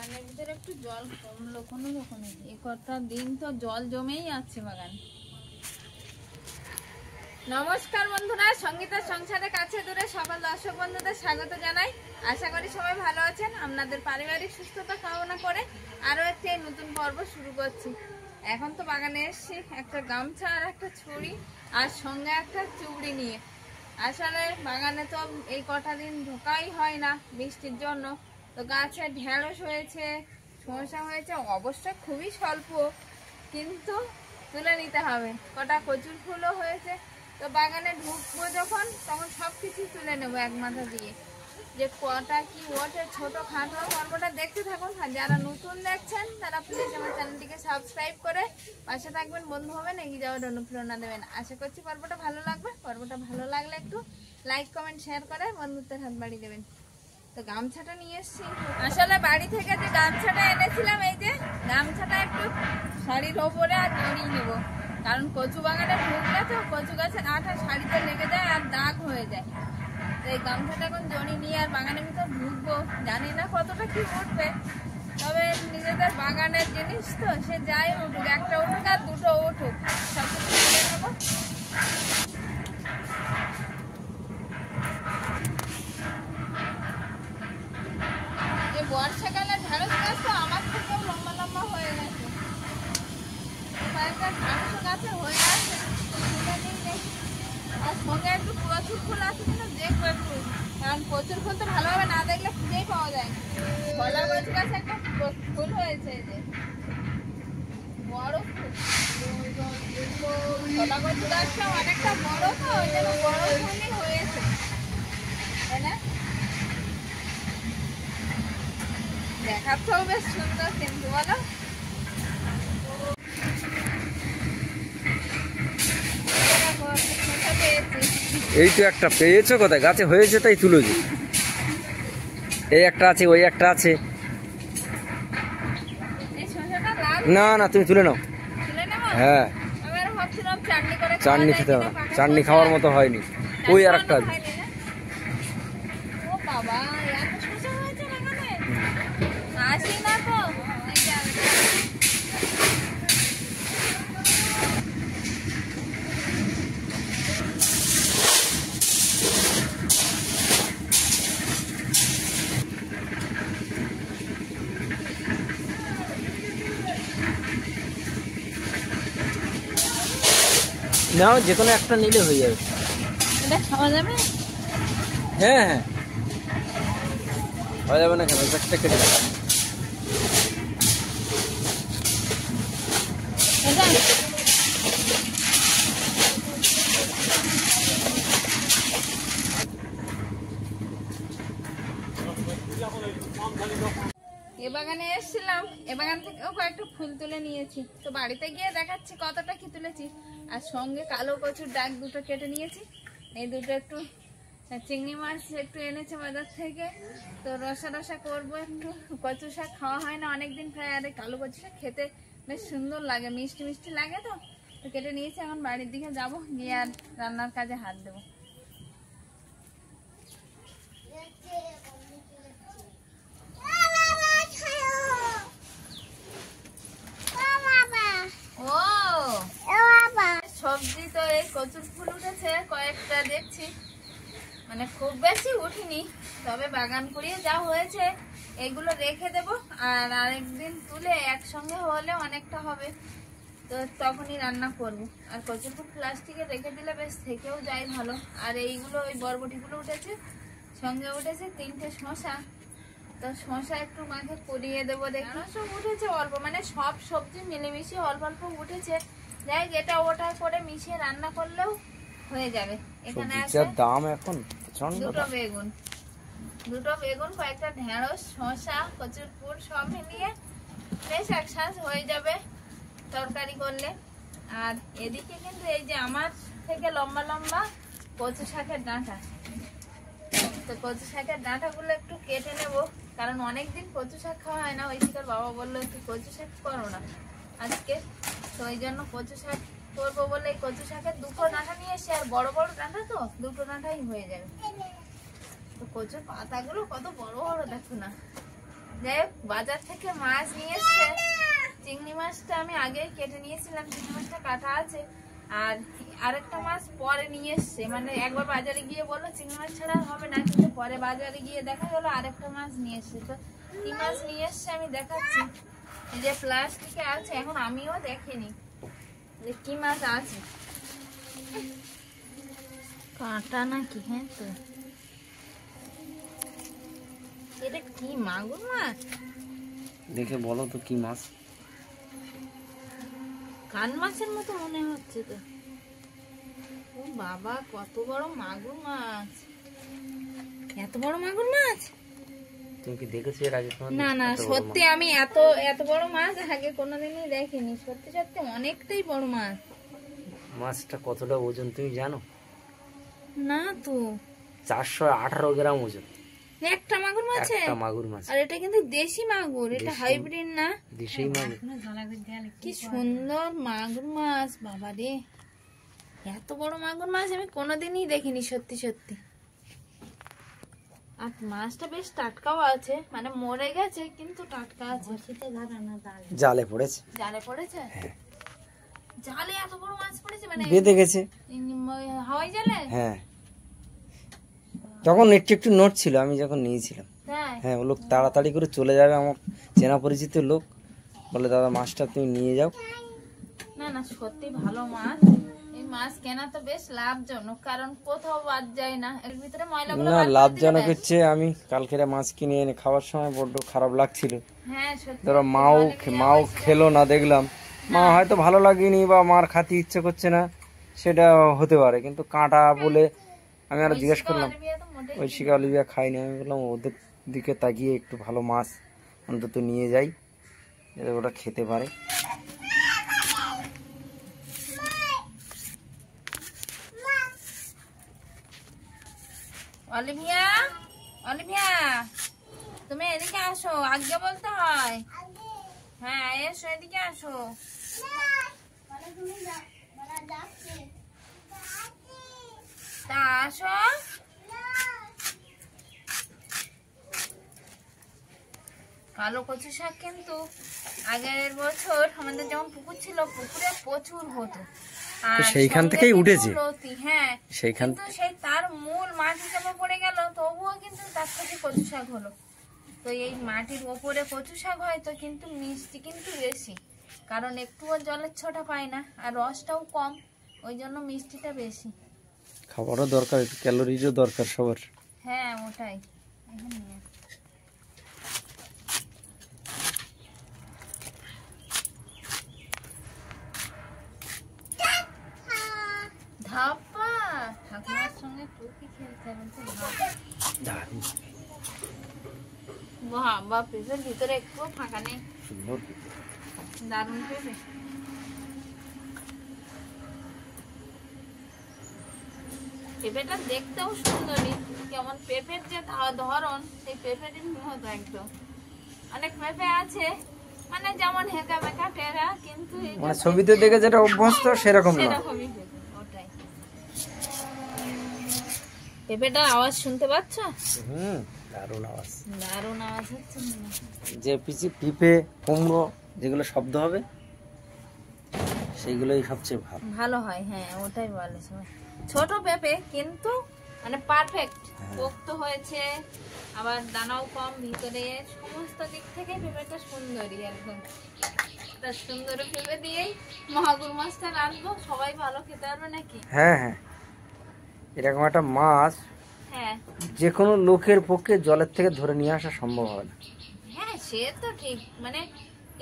বাগানের ভিতরে একটু জল কমলো কোনো রকমে, এই কটা দিন তো জল জমেই আছে বাগান। নমস্কার বন্ধুরা, সঙ্গীতার সংসারের কাছে দূরে সকল দর্শক বন্ধুদের স্বাগত জানাই। আশা করি সবাই ভালো আছেন। আপনাদের পারিবারিক সুস্থতা কামনা করে আরো একটি নতুন পর্ব শুরু করছি। এখন তো বাগানে এসেছি একটা গামছা আর একটা ছুরি আর সঙ্গে একটা চুবড়ি নিয়ে। আসলে বাগানে তো এই কটা দিন ঢোকাই হয় না বৃষ্টির জন্য, তো গাছে ঢেঁড়স হয়েছে, শসা হয়েছে, অবশ্য খুবই স্বল্প, কিন্তু তুলে নিতে হবে। কটা কচুর ফুলও হয়েছে, তো বাগানে ঢুকবো যখন তখন সব কিছু তুলে নেবো এক মাথা দিয়ে। যে কটা কি ওঠে ছোট খাটো পর্বটা দেখতে থাকুন। আর যারা নতুন দেখছেন তারা প্লিজ আমার চ্যানেলটিকে সাবস্ক্রাইব করে পাশে থাকবেন, বন্ধু হবেন, এগিয়ে যাওয়ার অনুপ্রেরণা দেবেন। আশা করছি পর্বটা ভালো লাগবে। পর্বটা ভালো লাগলে একটু লাইক কমেন্ট শেয়ার করে বন্ধুত্বের হাত বাড়িয়ে দেবেন। তো গামছাটা নিয়ে এসেছি, আসলে বাড়ি থেকে যে গামছাটা এনেছিলাম, এই যে গামছাটা একটু শাড়ির ওপরে আর জড়িয়ে নেবো, কারণ কচু বাগানে ঢুকলে তো কচু গাছের আঠা শাড়িতে লেগে যায় আর দাগ হয়ে যায়। তো এই গামছাটা এখন জড়ি নিয়ে আর বাগানের ভিতর ঢুকবো। জানি না কতটা কি উঠবে, তবে নিজেদের বাগানের জিনিস তো, সে যাই উঠুক, একটা উঠুক আর দুটো উঠুক, সব কিছু তুলে নেবো। এই বর্ষাকালে ঢেঁড়স গাছ তো আমার থেকেও লম্বা লম্বা হয়ে গেছে, কয়েকটা ঢেঁড়স গাছে হয়ে আছে, আর সঙ্গে একটু প্রচুর ফুল আছে কিনা দেখবো একটু, কারণ প্রচুর ফুল তো ভালোভাবে না দেখলে খুঁজেই পাওয়া যায় না। কলা গাছ গাছে একটা ফুল হয়েছে, যে বড় ফুল, কলা গাছ গাছটা অনেকটা বড়, তো ওই জন্য বড় ফুলই হয়েছে, তাই না? দেখাচ্ছেও বেশ সুন্দর, কিন্তু বলো এই তো একটা পেয়েছো, কোথায় গাছে হয়েছে তাই তুলেছি। এই একটা আছে, ওই একটা আছে। না না, তুমি তুলে নাও। হ্যাঁ, চাটনি খেতে হবে না, চাটনি খাওয়ার মতো হয়নি। ওই আর একটা আছে। নাও, যে কোনো একটা নিলে হয়ে যাবে। এটা খাওয়া যাবে? হ্যাঁ হ্যাঁ, হয়ে যাবে না কেন, একটা কেটে দেবে। এ বাগানে এসেছিলাম, এ বাগান থেকেও কয়েকটা ফুল তুলে নিয়েছি, তো বাড়িতে গিয়ে দেখাচ্ছি কতটা কি তুলেছি। আর সঙ্গে কালো কচুর ডাক দুটো কেটে নিয়েছি। এই দুটো একটু চিংড়ি মাছ একটু এনেছে বাজার থেকে, তো রসা রসা করবো একটু। কচু শাক খাওয়া হয় না অনেকদিন প্রায়, আর কালো কচু শাক খেতে বেশ সুন্দর লাগে, মিষ্টি মিষ্টি লাগে, তো কেটে নিয়েছি। এখন বাড়ির দিকে যাবো, গিয়ে আর রান্নার কাজে হাত দেবো। সবজি তো এই কচুর ফুল উঠেছে কয়েকটা দেখছি, মানে খুব বেশি উঠিনি, তবে বাগান করিয়ে যা হয়েছে এগুলো রেখে দেব। আর আরেকদিন তুলে একসঙ্গে হলে অনেকটা হবে, তো তখনই রান্না করব। আর কচুর ফুল প্লাস্টিকে রেখে দিলে বেশ থেকেও যায় ভালো। আর এইগুলো ওই বরবটিগুলো উঠেছে, সঙ্গে উঠেছে তিনটে শসা, তো শসা একটু মাঝে করিয়ে দেবো। দেখি সব উঠেছে অল্প, মানে সব সবজি মিলেমিশে অল্প অল্প উঠেছে, যাই এটা ওটা করে মিশিয়ে রান্না করলেও হয়ে যাবে। এখানে আছে দাম এখন দুটো বেগুন, কয়েকটা ঢেঁড়স, শসা, কচুর ফুল সব মিলিয়ে বেশ একসাথে হয়ে যাবে তরকারি করলে। আর এদিকে কিন্তু এই যে আমার থেকে লম্বা লম্বা কচু শাকের ডাঁটা, তো কচু শাকের ডাঁটাগুলো একটু কেটে নেব, কারণ অনেকদিন কচু শাক খাওয়া হয় না। ওই থেকে বাবা বললো একটু কচু শাক করো না আজকে, তো ওই জন্য কচু শাক করবো বলে এই কচু শাকের দুটো ডাঁটা নিয়ে এসে, আর বড় বড় ডাঁটা তো দুটো ডাঁটাই হয়ে যাবে। তো কচুর পাতাগুলো কত বড় বড় দেখো না, যাই হোক, বাজার থেকে মাছ নিয়ে এসছে। চিংড়ি মাছটা আমি আগেই কেটে নিয়েছিলাম, চিংড়ি মাছটা কাটা আছে। আর আরেকটা মাছ পরে নিয়ে এসছে, মানে একবার বাজারে গিয়ে বললো চিংড়ি মাছ ছাড়া হবে না, কিন্তু পরে বাজারে গিয়ে দেখা গেলো আরেকটা মাছ নিয়ে এসছে। তো কি মাছ নিয়ে এসছে আমি দেখাচ্ছি। এই যে প্লাস্টিকে আছে, এখন আমিও দেখিনি যে কি মাছ আছে। কাঁটা নাকি? হ্যাঁ তো, এটা কি মাগুর মাছ? দেখে বলো তো কি মাছ। কান মাছের মতো মনে হচ্ছে তো। ও বাবা, কত বড় মাগুর মাছ! এত বড় মাগুর মাছ তুমি কি দেখেছো এর আগে? না না, সত্যি আমি এত এত বড় মাছ আগে কোনোদিনই দেখিনি। সত্যি সত্যি অনেকটাই বড় মাছ। মাছটা কতটা ওজন তুমি জানো? না তো। 418 গ্রাম ওজন একটা মাগুর মাছে? একটা মাগুর মাছ। আর এটা কিন্তু দেশি মাগুর, এটা হাইব্রিড না। দেশি মাগুর। কি সুন্দর মাগুর মাছ, বাবা রে! এত বড় মাগুর মাছ আমি কোনোদিনই দেখিনি, সত্যি সত্যি। আর মাছটা বেশ টাটকাও আছে, মানে মরে গেছে কিন্তু টাটকা আছে। জালে পড়েছে। জালে পড়েছে? জালে এত বড় মাছ পড়েছে? মানে বেঁধে গেছে হাওয়াই জালে? হ্যাঁ, তখন একটু একটু নোট ছিল আমি যখন নিয়েছিলাম। তাই? হ্যাঁ, ও লোক তাড়াতাড়ি করে চলে যাবে, আমার চেনা পরিচিত লোক, বলে দাদা মাছটা তুমি নিয়ে যাও। না না, সত্যি ভালো মাছ। এই মাছ কেনা তো বেশ লাভজনক, কারণ কোথাও বাদ যায় না, এর ভিতরে ময়লাগুলো না, বাদ করে লাভজনক দিলে হচ্ছে, আমি কালকের মাছ কিনে এনে খাওয়ার সময় বড্ড খারাপ লাগছিল। হ্যাঁ সত্যি। ধরো মাও খেলো না, দেখলাম মা হয়তো ভালো লাগেনি বা মার খাতে ইচ্ছে করছে না, সেটা হতে পারে, কিন্তু কাঁটা বলে আমি আরো জিজ্ঞেস করলাম। ঐশিকা অলিভিয়া খাইনি, আমি বললাম ওদের দিকে তাকিয়ে একটু ভালো মাছ অন্তত নিয়ে যাই, যাতে ওটা খেতে পারে। অলিভিয়া, অলিভিয়া, তুমি এদিকে আসো, আগে বলতে হয়। হ্যাঁ এসো, এদিকে আসো। তা আসো। কালো কচু শাক কিন্তু আগের বছর আমাদের যেমন পুকুর ছিল, পুকুরে প্রচুর হতো। আর সেইখান থেকেই উঠেছে। হ্যাঁ, সেইখান কিন্তু সেই তার মূল মাটি চাপা পড়ে গেল, তবুও কিন্তু তার থেকে কচু শাক হলো। তো এই মাটির ওপরে কচু শাক হয় তো, কিন্তু মিষ্টি কিন্তু বেশি, কারণ একটুও জলের ছোটা পায় না, আর রসটাও কম, ওই জন্য মিষ্টিটা বেশি। খাবারও দরকার, একটু ক্যালোরিরও দরকার সবার। হ্যাঁ ওটাই। এখন নিয়ে ধাপা ঠাকুমার সঙ্গে টুকি খেলতে হবে তো। বাবা, পেঁপের ভিতরে একটু ফাঁকা নেই, দারুণ পেঁপে। পেঁপেটা দেখতেও সুন্দরী, কেমন পেঁপের যে ধরন, সেই পেঁপেরই মতো একদম। অনেক পেঁপে আছে মানে যেমন হেঁকা মেকা টেরা, কিন্তু মানে ছবিতে দেখে যেটা অভ্যস্ত সেরকম না। সেরকমই পেঁপে, ওটাই। পেঁপেটার আওয়াজ শুনতে পাচ্ছ? দারুণ আওয়াজ, দারুণ আওয়াজ হচ্ছে। যে পিঁপে কুমড়ো যেগুলো শব্দ হবে সেইগুলোই সবচেয়ে ভালো ভালো হয়। হ্যাঁ ওটাই বলে সবাই। ছোট পেঁপে কিন্তু মানে পারফেক্ট, পোক্ত হয়েছে, আবার দানাও কম ভিতরে, সমস্ত দিক থেকে পেঁপেটা সুন্দরী একদম। তার সুন্দর পেঁপে দিয়েই মাগুর মাছটা রাখবো, সবাই ভালো খেতে পারবে নাকি? হ্যাঁ হ্যাঁ, এরকম একটা মাছ হ্যাঁ যে কোনো লোকের পক্ষে জলের থেকে ধরে নিয়ে আসা সম্ভব হবে না। হ্যাঁ, সে তো ঠিক, মানে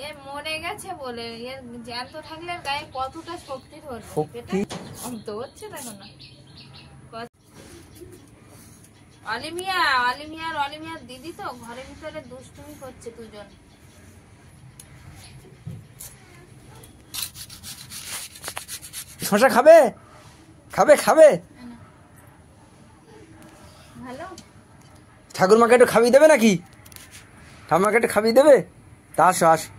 এ মরে গেছে বলে, এর জ্যান্ত থাকলে গায়ে কতটা শক্তি ধরবে, তো হচ্ছে দেখো না। অলিভিয়ার দিদি তো ঘরের ভিতরে দুষ্টুমি করছে দুজন। শশা খাবে খাবে খাবে ভালো। ঠাকুরমাকে একটু খাবিয়ে দেবে নাকি? ঠাকুমাকে একটু খাবিয়ে দেবে? তা আসো আসো।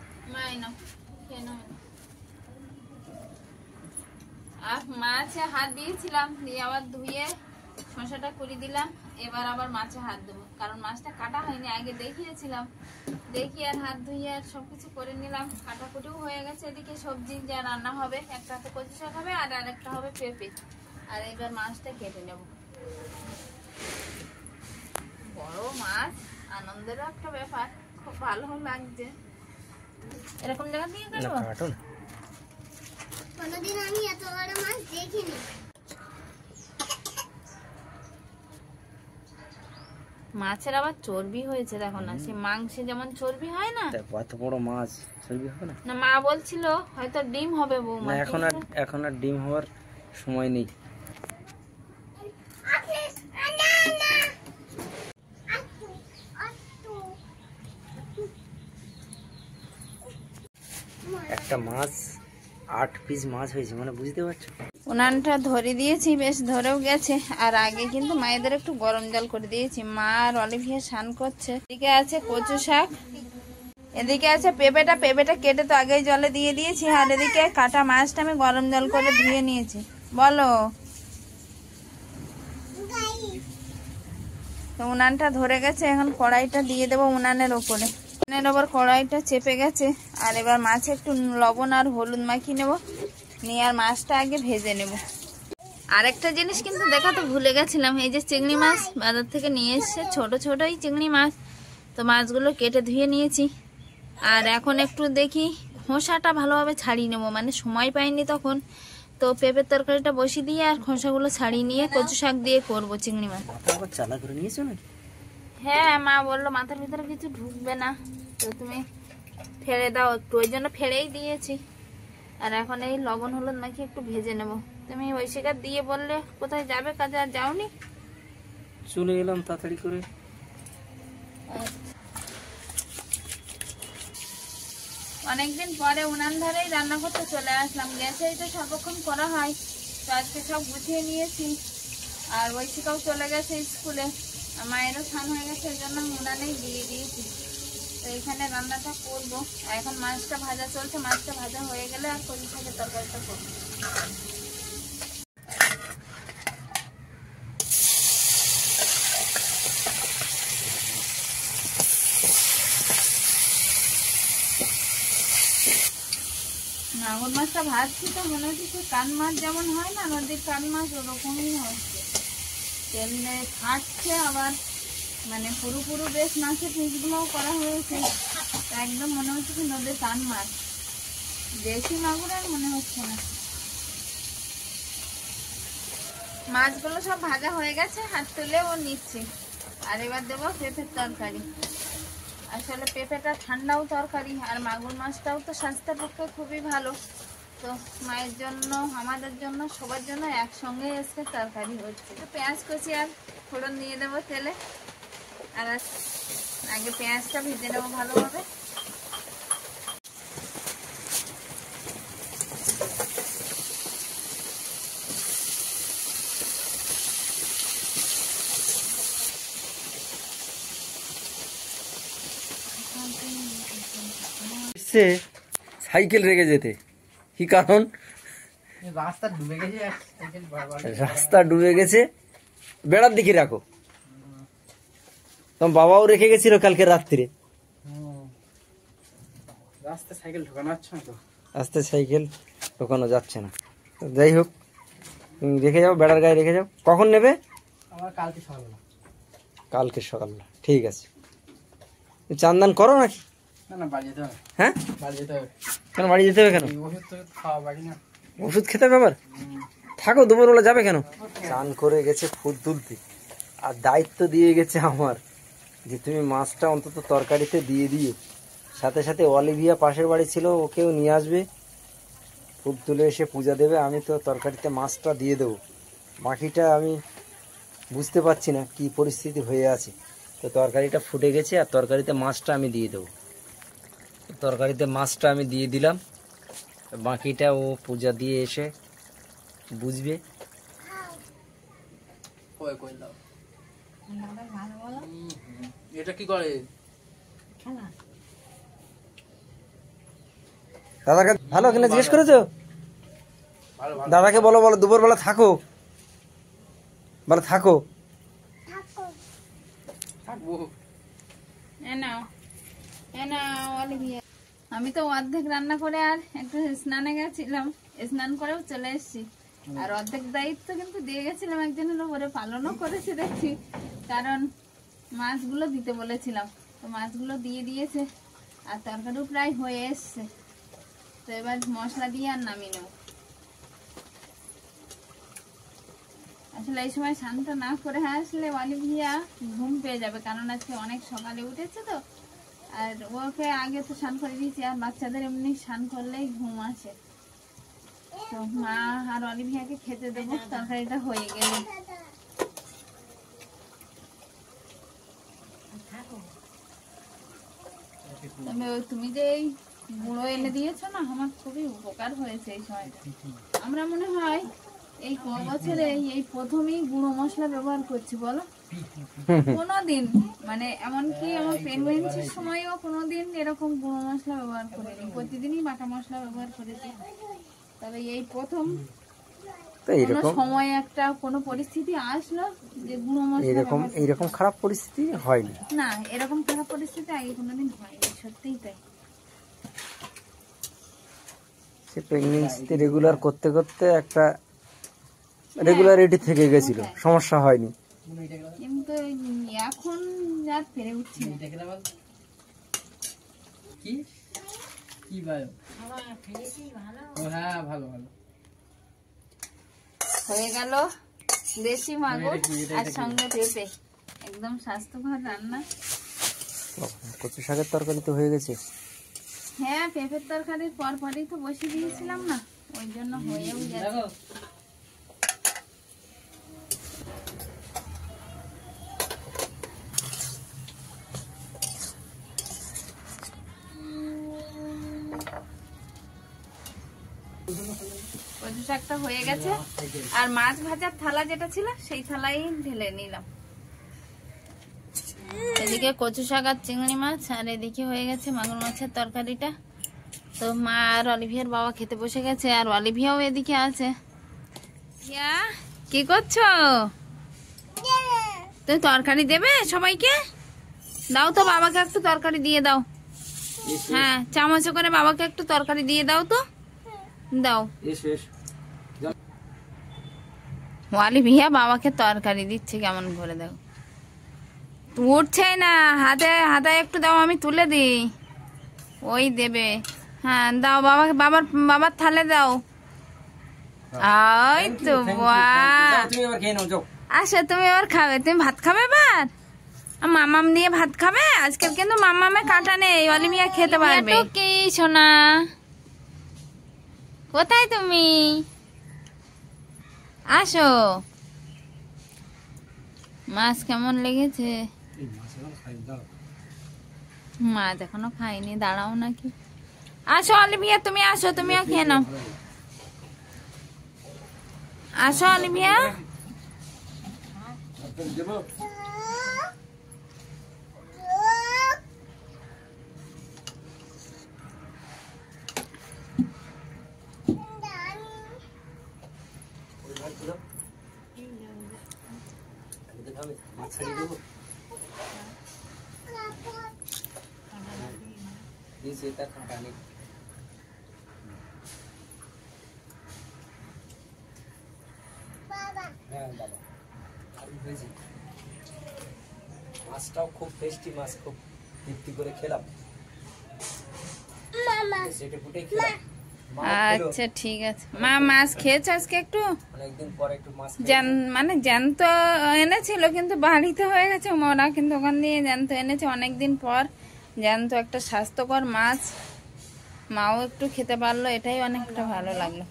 মাছে হাত দিয়েছিলাম, দিয়ে আবার ধুয়ে শশাটা করে দিলাম। এবার আবার মাছে হাত দেবো, কারণ মাছটা কাটা হয়নি, আগে দেখিয়েছিলাম। দেখি আর হাত ধুয়ে আর সবকিছু করে নিলাম, কাটাকুটিও হয়ে গেছে। এদিকে সবজি যা রান্না হবে, একটা হাতে কচু শাক হবে আর আরেকটা হবে পেঁপে। আর এবার মাছটা কেটে নেব। বড় মাছ, আনন্দেরও একটা ব্যাপার, খুব ভালো লাগছে। এরকম জায়গা দিয়ে কাটবো, কোনোদিন আমি এত বড় মাছ দেখিনি। মাছের আবার চর্বি হয়েছে, দেখো না, সে মাংসে যেমন চর্বি হয় না, এত বড় মাছ চর্বি হবে না। না মা বলছিল হয়তো ডিম হবে বৌমা। এখন আর ডিম হওয়ার সময় নেই। একটা মাছ 8 পিস মাছ হয়েছে, মানে বুঝতে পারছো। উনানটা ধরে দিয়েছি, বেশ ধরেও গেছে। আর আগে কিন্তু মায়েদের একটু গরম জল করে দিয়েছি। মা আর অলিভিয়া স্নান করছে। এদিকে আছে কচু শাক, এদিকে আছে পেঁপেটা কেটে তো আগেই জলে দিয়ে দিয়েছি। আর এদিকে কাটা মাছটা আমি গরম জল করে ধুয়ে নিয়েছি। বলো, তো উনানটা ধরে গেছে, এখন কড়াইটা দিয়ে দেবো উনানের ওপরে। উনানের ওপর কড়াইটা চেপে গেছে। আর এবার মাছে একটু লবণ আর হলুদ মাখিয়ে নেবো, নিয়ে আর মাছটা আগে ভেজে নেব। আরেকটা জিনিস কিন্তু দেখাতে ভুলে গেছিলাম, এই যে চিংড়ি মাছ বাজার থেকে নিয়ে এসছে, ছোট ছোটই চিংড়ি মাছ। তো মাছগুলো কেটে ধুয়ে নিয়েছি। আর এখন একটু দেখি খোসাটা ভালোভাবে ছাড়িয়ে নেবো, মানে সময় পাইনি তখন। তো পেঁপের তরকারিটা বসিয়ে দিয়ে আর খোসাগুলো ছাড়িয়ে নিয়ে কচু শাক দিয়ে করবো চিংড়ি মাছ। চালা করে নিয়েছো নাকি? হ্যাঁ, মা বললো মাথার ভিতরে কিছু ঢুকবে না, তো তুমি ফেলে দাও একটু, ওই জন্য ফেলেই দিয়েছি। আর এখন এই লবণ হলুদ মাখিয়ে একটু ভেজে নেব। তুমি ওই শিকার দিয়ে বললে কোথায় যাবে, কাজে আর যাওনি? চলে এলাম তাড়াতাড়ি করে। অনেকদিন পরে উনান ধারেই রান্না করতে চলে আসলাম, গ্যাসেই তো সর্বক্ষণ করা হয়। তো আজকে সব গুছিয়ে নিয়েছি। আর ওই শিকাও চলে গেছে স্কুলে, মায়েরও স্নান হয়ে গেছে, ওই জন্য আমি উনানেই দিয়ে দিয়েছি। তো এখানে রান্নাটা করবো। আর এখন মাছটা ভাজা চলছে, মাছটা ভাজা হয়ে গেলে আর কচু শাকের তরকারিটা করবো। মাগুর মাছটা ভাজছি তো মনে হচ্ছে কান মাছ যেমন হয় না, নদীর কান মাছ, ওরকমই হচ্ছে। তেলে ফাটছে আবার, মানে পুরো বেশ মাছের পিসগুলোও করা হয়েছে। একদম মনে হচ্ছে কি নদীর কান মাছ, দেশি মাগুর আর মনে হচ্ছে না। মাছগুলো সব ভাজা হয়ে গেছে, হাত তুলেও নিচ্ছি। আর এবার দেবো পেঁপের তরকারি। আসলে পেঁপেটা ঠান্ডাও তরকারি, আর মাগুর মাছটাও তো স্বাস্থ্যের পক্ষে খুবই ভালো। তো মায়ের জন্য, আমাদের জন্য, সবার জন্য একসঙ্গে আজকে তরকারি হচ্ছে। তো পেঁয়াজ কুচি আর ফোড়ন দিয়ে দেবো তেলে। আর আগে পেঁয়াজটা ভেজে নেবো ভালোভাবে। সাইকেল রেখে যেতে কি কারণ? রাস্তা ডুবে গেছে, বেড়ার দিকে রাখো। তোমার বাবাও রেখে গেছিল কালকে রাত্রিরে। রাস্তায় সাইকেল ঢোকানো যাচ্ছে না। যাই হোক, তুমি রেখে যাও, বেড়ার গায়ে রেখে যাও। কখন নেবে? কালকে সকালবেলা। ঠিক আছে। চান্দান করো নাকি? হ্যাঁ, কেন বাড়ি যেতে হবে? কেন ওষুধ খেতে হবে আবার? থাকো, দুপুরবেলা যাবে কেন? চান করে গেছে ফুল তুলতে, আর দায়িত্ব দিয়ে গেছে আমার যে তুমি মাছটা অন্তত তরকারিতে দিয়ে দিও। সাথে সাথে অলিভিয়া পাশের বাড়ি ছিল, ওকেও নিয়ে আসবে, ফুল তুলে এসে পূজা দেবে। আমি তো তরকারিতে মাছটা দিয়ে দেবো। বাকিটা আমি বুঝতে পারছি না কি পরিস্থিতি হয়ে আছে। তো তরকারিটা ফুটে গেছে, আর তরকারিতে মাছটা আমি দিয়ে দেবো। তরকারিতে মাছটা আমি দিয়ে দিলাম, বাকিটা ও পূজা দিয়ে এসে বুঝবে। এটা কি করে? দাদাকে ভালো কিনা জিজ্ঞেস করেছো? দাদাকে বলো দুপুরবেলা থাকো, বলো থাকো। অলিভিয়া। আমি তো অর্ধেক রান্না করে আর একটু স্নানে গেছিলাম, স্নান করেও চলে এসেছি। আর অর্ধেক দায়িত্ব কিন্তু দিয়ে গেছিলাম একজনের উপরে, পালনও করেছে দেখছি, কারণ মাছগুলো দিতে বলেছিলাম, তো মাছগুলো দিয়ে দিয়েছে আর তরকারিও প্রায় হয়ে এসছে। তো এবার মশলা দিয়ে আর নামিয়ে নেব। আসলে এই সময় স্নানটা না করে আসলে অলিভিয়া ঘুম পেয়ে যাবে, কারণ আজকে অনেক সকালে উঠেছে তো। আর ওকে আগে তো স্নান করে দিয়েছি, আর বাচ্চাদের এমনি স্নান করলেই ঘুম আসে। তো মা আর অলিভিয়াকে খেতে দেবো তরকারিটা হয়ে গেলে। তবে তুমি যে এই গুঁড়ো এনে দিয়েছো না, আমার খুবই উপকার হয়েছে এই সময়টা। আমরা মনে হয় এই ক বছরে এই প্রথমেই গুঁড়ো মশলা ব্যবহার করছি বলো। কোনোদিন মানে এমনকি আমার প্রেগনেন্সির সময়ও কোনোদিন এরকম গুঁড়ো মশলা ব্যবহার করিনি, প্রতিদিনই বাটা মশলা ব্যবহার করেছি। তবে এই প্রথম কোনো সময় একটা কোনো পরিস্থিতি আসলো যে গুঁড়ো মশলা এইরকম খারাপ পরিস্থিতি হয়নি। না, এরকম খারাপ পরিস্থিতি আগে কোনোদিন হয়নি, সত্যিই তাই। সে প্রেগন্যান্সিতে রেগুলার করতে করতে একটা রেগুলারিটি থেকে গেছিল, সমস্যা হয়নি। কিন্তু এখন আর পেরে উঠছি না। হয়ে গেল দেশি মাগুর আর সঙ্গে পেঁপে, একদম স্বাস্থ্যকর রান্না। কচু শাকের তরকারি তো হয়ে গেছে। হ্যাঁ, পেঁপের তরকারির পরপরই তো বসিয়ে দিয়েছিলাম না, ওই জন্য হয়েও যাচ্ছে। কচু শাকটা হয়ে গেছে, আর মাছ ভাজার থালা যেটা ছিল সেই থালাই ঢেলে নিলাম। এদিকে কচু শাক আর চিংড়ি মাছ, আর এদিকে হয়ে গেছে মাগুর মাছের তরকারিটা। তো মা আর অলিভিয়ার বাবা খেতে বসে গেছে, আর অলিভিয়াও এদিকে আছে। কি করছো? তুমি তরকারি দেবে সবাইকে? দাও তো বাবাকে একটু তরকারি দিয়ে দাও। হ্যাঁ, চামচে করে বাবাকে একটু তরকারি দিয়ে দাও তো, দাও। অলিভিয়া বাবাকে তরকারি দিচ্ছে কেমন করে, দাও। উঠছে না, হাতে হাতে একটু দাও, আমি তুলে দিই। ওই দেবে। হ্যাঁ দাও, বাবার থালে দাও। ওই তো আচ্ছা, তুমি এবার খাবে? তুমি ভাত খাবে এবার? মামাম দিয়ে ভাত খাবে? আজকাল কিন্তু মামামে কাঁটা নেই, অলিভিয়া খেতে পারবে। কি সোনা, কোথায় তুমি? আসো। মাছ কেমন লেগেছে? মাছ এখনো খাইনি, দাঁড়াও নাকি। আসো অলিভিয়া, তুমি আসো, তুমিও খেয়ে নাও। আসো অলিভিয়া। মাছটাও খুব টেস্টি মাছ, খুব তৃপ্তি করে খেলাম। আচ্ছা ঠিক আছে। মা মাছ খেয়েছো আজকে একটু? অনেকদিন পর একটু মাছ মানে জ্যান্ত এনেছিল, কিন্তু বাড়িতে হয়ে গেছে মোরা, কিন্তু ওখান দিয়ে জ্যান্ত এনেছে অনেকদিন পর। জ্যান্ত একটা স্বাস্থ্যকর মাছ, মাও একটু খেতে পারলো, এটাই অনেকটা ভালো লাগলো।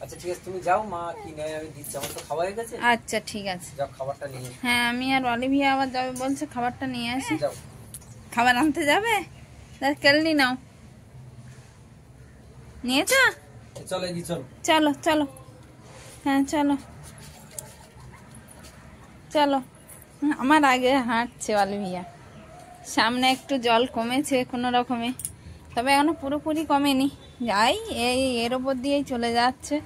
আচ্ছা ঠিক আছে, তুমি যাও, মা কি নেয় আমি দিচ্ছি, আমার তো খাওয়া হয়ে গেছে। আচ্ছা ঠিক আছে, যাও খাবারটা নিয়ে। হ্যাঁ, আমি আর অলিভিয়া আবার যাবে বলছে, খাবারটা নিয়ে আসি। যাও। খাবার আনতে যাবে? কেলনি নাও, নিয়েছো? চলো চলো চলো চলো, হ্যাঁ চলো চলো। আমার আগে হাঁটছে অলিভিয়া, সামনে একটু জল কমেছে কোনো রকমে, তবে এখনো পুরোপুরি কমেনি। যাই এর ওপর দিয়েই চলে যাচ্ছে,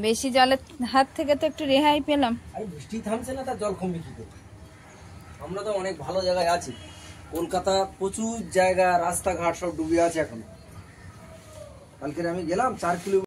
বেশি জলের হাত থেকে তো একটু রেহাই পেলাম। বৃষ্টি থামছে না, তার জল কমবে কি করে? আমরা তো অনেক ভালো জায়গায় আছি। কলকাতা প্রচুর জায়গা, রাস্তাঘাট সব ডুবে আছে এখন। কালকে আমি গেলাম 4 কিলো